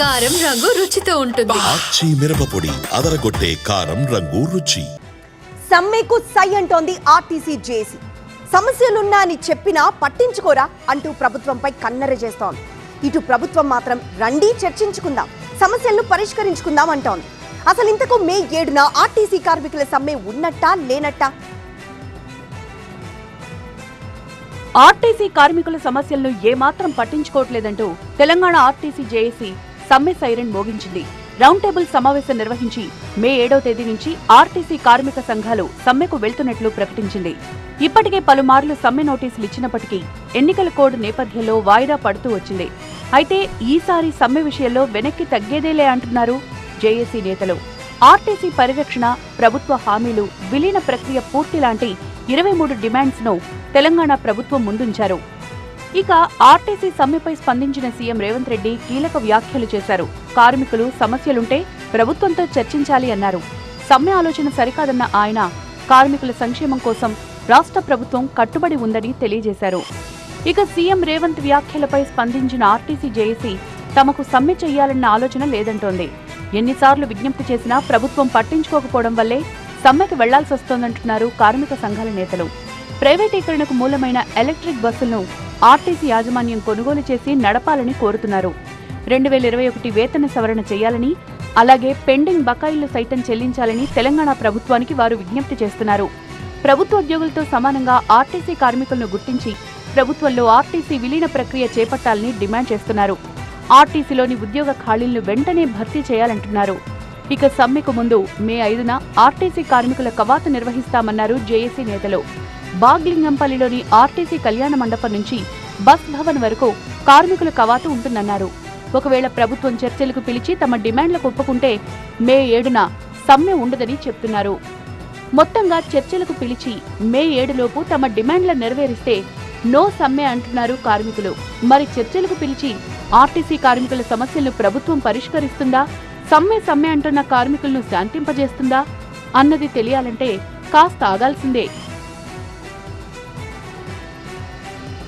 కారం రంగు రుచితో ఉంటుంది. ఆచి మిరపపొడి అదరగొట్టే కారం రంగు రుచి. సమ్మెకు సై అంటోంది ఆర్టీసీ జేఏసీ. సమస్యలున్నా అని చెప్పినా పట్టించుకోరా అంటూ ప్రభుత్వంపై కన్నెర చేస్తోంది. ఇటు ప్రభుత్వం మాత్రం రండి చర్చించుకుందాం, సమస్యలను పరిష్కరించుకుందాం అంటోంది. అసలు ఇంతకు మే 7న ఆర్టీసీ కార్మికుల సమ్మె ఉన్నట్టా లేనట్టా? ఆర్టీసీ కార్మికుల సమస్యలను ఏమాత్రం పట్టించుకోవట్లేదంటూ తెలంగాణ ఆర్టీసీ జేఏసీ సమ్మె సైరన్ మోగించింది. రౌండ్ టేబుల్ సమావేశం నిర్వహించి మే 7వ తేదీ నుంచి ఆర్టీసీ కార్మిక సంఘాలు సమ్మెకు వెళ్తున్నట్లు ప్రకటించింది. ఇప్పటికే పలుమార్లు సమ్మె నోటీసులు ఇచ్చినప్పటికీ ఎన్నికల కోడ్ నేపథ్యంలో వాయిదా పడుతూ వచ్చింది. అయితే ఈసారి సమ్మె విషయంలో వెనక్కి తగ్గేదేలే అంటున్నారు జేఏసీ నేతలు. ఆర్టీసీ పరిరక్షణ, ప్రభుత్వ హామీలు, విలీన ప్రక్రియ పూర్తి లాంటి 23 డిమాండ్స్ ను తెలంగాణ ప్రభుత్వం ముందుంచారు. ఇక ఆర్టీసీ సమ్మెపై స్పందించిన సీఎం రేవంత్ రెడ్డి కీలక వ్యాఖ్యలు చేశారు. కార్మికులు సమస్యలుంటే ప్రభుత్వంతో చర్చించాలి అన్నారు. సమ్మె ఆలోచన సరికాదన్న ఆయన కార్మికుల సంక్షేమం కోసం రాష్ట్ర ప్రభుత్వం కట్టుబడి ఉందని తెలియజేశారు. ఇక సీఎం రేవంత్ వ్యాఖ్యలపై స్పందించిన ఆర్టీసీ జేఏసీ తమకు సమ్మె చెయ్యాలన్న ఆలోచన లేదంటోంది. ఎన్నిసార్లు విజ్ఞప్తి చేసినా ప్రభుత్వం పట్టించుకోకపోవడం వల్లే సమ్మెకు వెళ్లాల్సొస్తోందంటున్నారు కార్మిక సంఘాల నేతలు. ప్రైవేటీకరణకు మూలమైన ఎలక్ట్రిక్ బస్సులను ఆర్టీసీ యాజమాన్యం కొనుగోలు చేసి నడపాలని కోరుతున్నారు. 2021 వేతన సవరణ చేయాలని, అలాగే పెండింగ్ బకాయిలు సైతం చెల్లించాలని తెలంగాణ ప్రభుత్వానికి వారు విజ్ఞప్తి చేస్తున్నారు. ప్రభుత్వ ఉద్యోగులతో సమానంగా ఆర్టీసీ కార్మికులను గుర్తించి ప్రభుత్వంలో ఆర్టీసీ విలీన ప్రక్రియ చేపట్టాలని డిమాండ్ చేస్తున్నారు. ఆర్టీసీలోని ఉద్యోగ ఖాళీలను వెంటనే భర్తీ చేయాలంటున్నారు. ఇక సమ్మెకు ముందు మే 5న ఆర్టీసీ కార్మికుల కవాతు నిర్వహిస్తామన్నారు జేఏసీ నేతలు. బాగ్లింగంపల్లిలోని ఆర్టీసీ కళ్యాణ మండపం నుంచి బస్ భవన్ వరకు కార్మికుల కవాతు ఉంటుందన్నారు. ఒకవేళ ప్రభుత్వం చర్చలకు పిలిచి తమ డిమాండ్లకు ఒప్పుకుంటే మే 7న సమ్మె ఉండదని చెప్తున్నారు. మొత్తంగా చర్చలకు పిలిచి మే 7లోపు తమ డిమాండ్ల నెరవేరిస్తే నో సమ్మె అంటున్నారు కార్మికులు. మరి చర్చలకు పిలిచి ఆర్టీసీ కార్మికుల సమస్యలను ప్రభుత్వం పరిష్కరిస్తుందా, సమ్మె అంటున్న కార్మికులను శాంతింపజేస్తుందా అన్నది తెలియాలంటే కాస్త ఆగాల్సిందే.